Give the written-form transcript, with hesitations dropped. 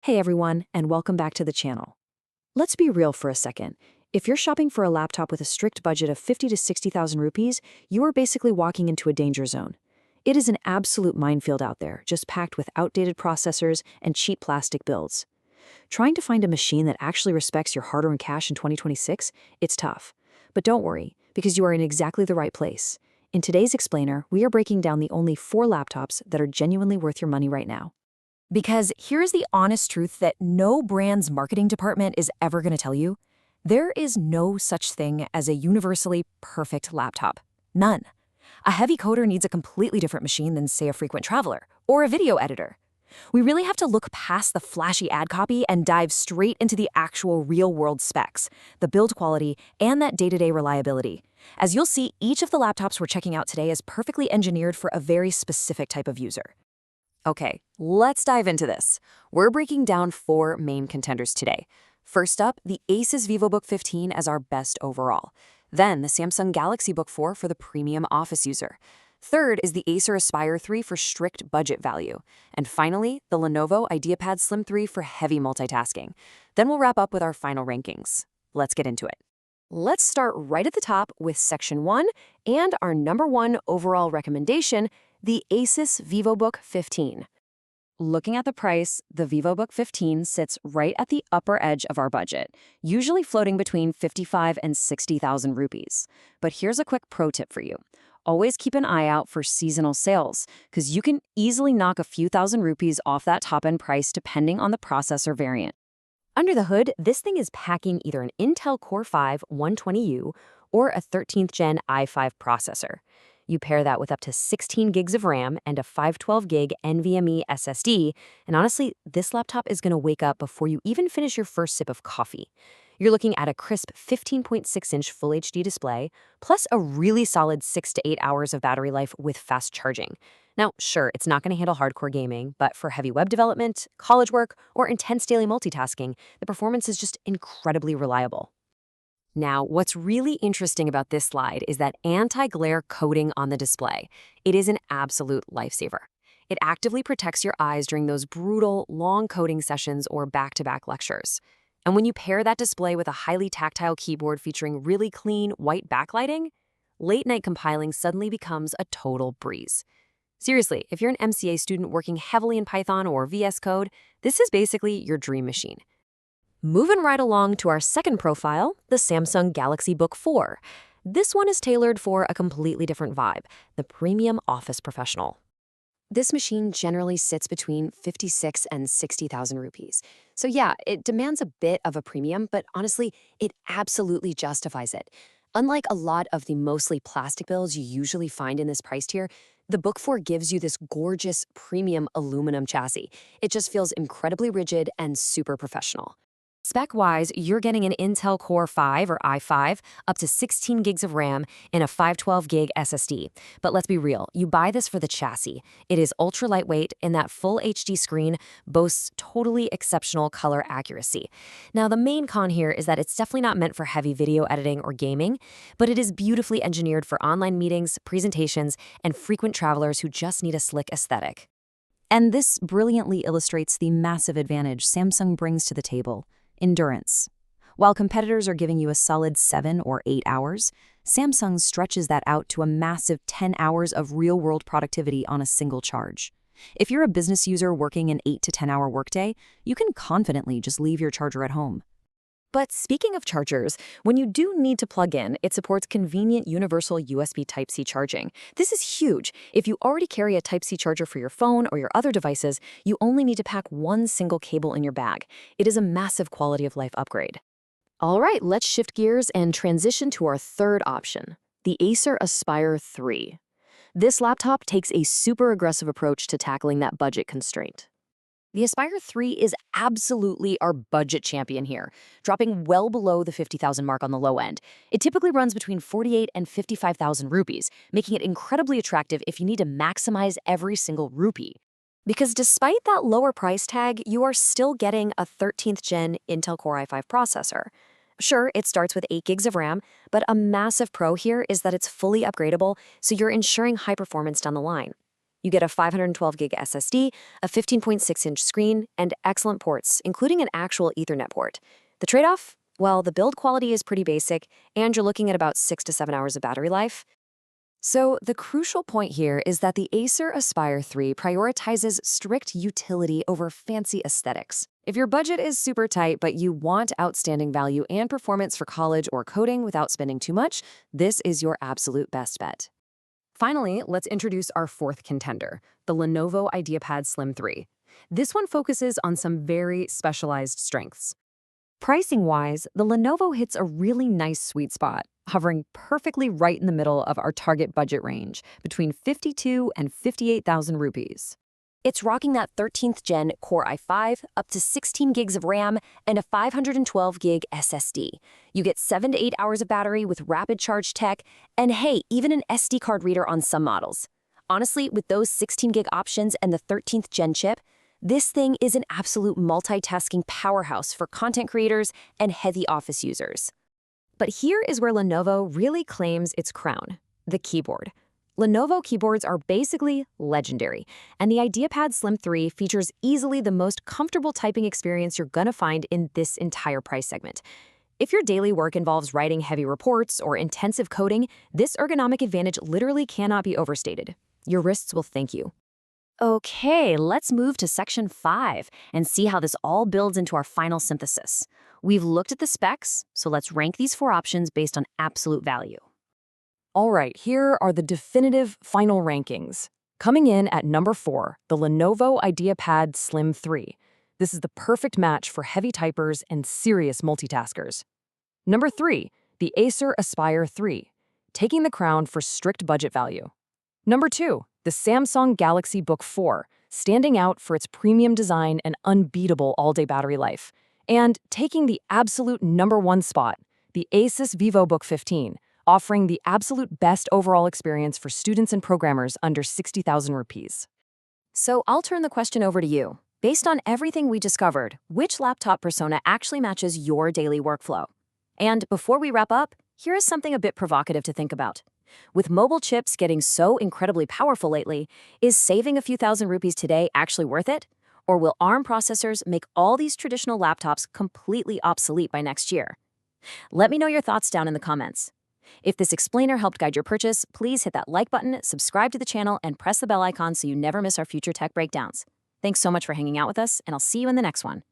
Hey everyone, and welcome back to the channel. Let's be real for a second. If you're shopping for a laptop with a strict budget of 50 to 60,000 rupees, you are basically walking into a danger zone. It is an absolute minefield out there, just packed with outdated processors and cheap plastic builds. Trying to find a machine that actually respects your hard-earned cash in 2026, it's tough. But don't worry, because you are in exactly the right place. In today's explainer, we are breaking down the only 4 laptops that are genuinely worth your money right now. Because here's the honest truth that no brand's marketing department is ever going to tell you. There is no such thing as a universally perfect laptop. None. A heavy coder needs a completely different machine than, say, a frequent traveler or a video editor. We really have to look past the flashy ad copy and dive straight into the actual real-world specs, the build quality, and that day-to-day reliability. As you'll see, each of the laptops we're checking out today is perfectly engineered for a very specific type of user. Okay, let's dive into this. We're breaking down 4 main contenders today. First up, the ASUS Vivobook 15 as our best overall. Then the Samsung Galaxy Book4 for the premium office user. Third is the Acer Aspire 3 for strict budget value. And finally, the Lenovo IdeaPad Slim 3 for heavy multitasking. Then we'll wrap up with our final rankings. Let's get into it. Let's start right at the top with Section 1 and our number 1 overall recommendation, the ASUS Vivobook 15. Looking at the price, the Vivobook 15 sits right at the upper edge of our budget, usually floating between 55 and 60,000 rupees. But here's a quick pro tip for you. Always keep an eye out for seasonal sales, because you can easily knock a few thousand rupees off that top-end price depending on the processor variant. Under the hood, this thing is packing either an Intel Core 5 120U or a 13th Gen i5 processor. You pair that with up to 16 gigs of RAM and a 512 gig NVMe SSD, and honestly, this laptop is going to wake up before you even finish your first sip of coffee. You're looking at a crisp 15.6-inch Full HD display, plus a really solid 6 to 8 hours of battery life with fast charging. Now, sure, it's not going to handle hardcore gaming, but for heavy web development, college work, or intense daily multitasking, the performance is just incredibly reliable. Now, what's really interesting about this slide is that anti-glare coating on the display. It is an absolute lifesaver. It actively protects your eyes during those brutal, long coding sessions or back-to-back lectures. And when you pair that display with a highly tactile keyboard featuring really clean, white backlighting, late-night compiling suddenly becomes a total breeze. Seriously, if you're an MCA student working heavily in Python or VS Code, this is basically your dream machine. Moving right along to our second profile, the Samsung Galaxy Book4. This one is tailored for a completely different vibe, the premium office professional. This machine generally sits between 56 and 60,000 rupees. So yeah, it demands a bit of a premium, but honestly, it absolutely justifies it. Unlike a lot of the mostly plastic builds you usually find in this price tier, the Book4 gives you this gorgeous premium aluminum chassis. It just feels incredibly rigid and super professional. Spec-wise, you're getting an Intel Core 5 or i5, up to 16 gigs of RAM, and a 512 gig SSD. But let's be real, you buy this for the chassis. It is ultra lightweight, and that full HD screen boasts totally exceptional color accuracy. Now, the main con here is that it's definitely not meant for heavy video editing or gaming, but it is beautifully engineered for online meetings, presentations, and frequent travelers who just need a slick aesthetic. And this brilliantly illustrates the massive advantage Samsung brings to the table. Endurance. While competitors are giving you a solid 7 or 8 hours, Samsung stretches that out to a massive 10 hours of real-world productivity on a single charge. If you're a business user working an 8 to 10-hour workday, you can confidently just leave your charger at home. But speaking of chargers, when you do need to plug in, it supports convenient universal USB Type-C charging. This is huge. If you already carry a Type-C charger for your phone or your other devices, you only need to pack one single cable in your bag. It is a massive quality of life upgrade. All right, let's shift gears and transition to our third option, the Acer Aspire 3. This laptop takes a super aggressive approach to tackling that budget constraint. The Aspire 3 is absolutely our budget champion here, dropping well below the 50,000 mark on the low end. It typically runs between 48 and 55,000 rupees, making it incredibly attractive if you need to maximize every single rupee. Because despite that lower price tag, you are still getting a 13th Gen Intel Core i5 processor. Sure, it starts with 8 gigs of RAM, but a massive pro here is that it's fully upgradable, so you're ensuring high performance down the line. You get a 512 gig SSD, a 15.6-inch screen, and excellent ports, including an actual Ethernet port. The trade-off? Well, the build quality is pretty basic, and you're looking at about 6 to 7 hours of battery life. So the crucial point here is that the Acer Aspire 3 prioritizes strict utility over fancy aesthetics. If your budget is super tight but you want outstanding value and performance for college or coding without spending too much, this is your absolute best bet. Finally, let's introduce our fourth contender, the Lenovo IdeaPad Slim 3. This one focuses on some very specialized strengths. Pricing-wise, the Lenovo hits a really nice sweet spot, hovering perfectly right in the middle of our target budget range, between 52 and 58,000 rupees. It's rocking that 13th Gen Core i5, up to 16 gigs of RAM, and a 512 gig SSD. You get 7 to 8 hours of battery with rapid charge tech, and hey, even an SD card reader on some models. Honestly, with those 16 gig options and the 13th Gen chip, this thing is an absolute multitasking powerhouse for content creators and heavy office users. But here is where Lenovo really claims its crown, the keyboard. Lenovo keyboards are basically legendary, and the IdeaPad Slim 3 features easily the most comfortable typing experience you're gonna find in this entire price segment. If your daily work involves writing heavy reports or intensive coding, this ergonomic advantage literally cannot be overstated. Your wrists will thank you. Okay, let's move to section 5 and see how this all builds into our final synthesis. We've looked at the specs, so let's rank these 4 options based on absolute value. All right, here are the definitive final rankings. Coming in at number 4, the Lenovo IdeaPad Slim 3. This is the perfect match for heavy typers and serious multitaskers. Number 3, the Acer Aspire 3, taking the crown for strict budget value. Number 2, the Samsung Galaxy Book4, standing out for its premium design and unbeatable all-day battery life. And taking the absolute number 1 spot, the ASUS Vivobook 15, offering the absolute best overall experience for students and programmers under 60,000 rupees. So I'll turn the question over to you. Based on everything we discovered, which laptop persona actually matches your daily workflow? And before we wrap up, here is something a bit provocative to think about. With mobile chips getting so incredibly powerful lately, is saving a few thousand rupees today actually worth it? Or will ARM processors make all these traditional laptops completely obsolete by next year? Let me know your thoughts down in the comments. If this explainer helped guide your purchase, please hit that like button, subscribe to the channel, and press the bell icon so you never miss our future tech breakdowns. Thanks so much for hanging out with us, and I'll see you in the next one.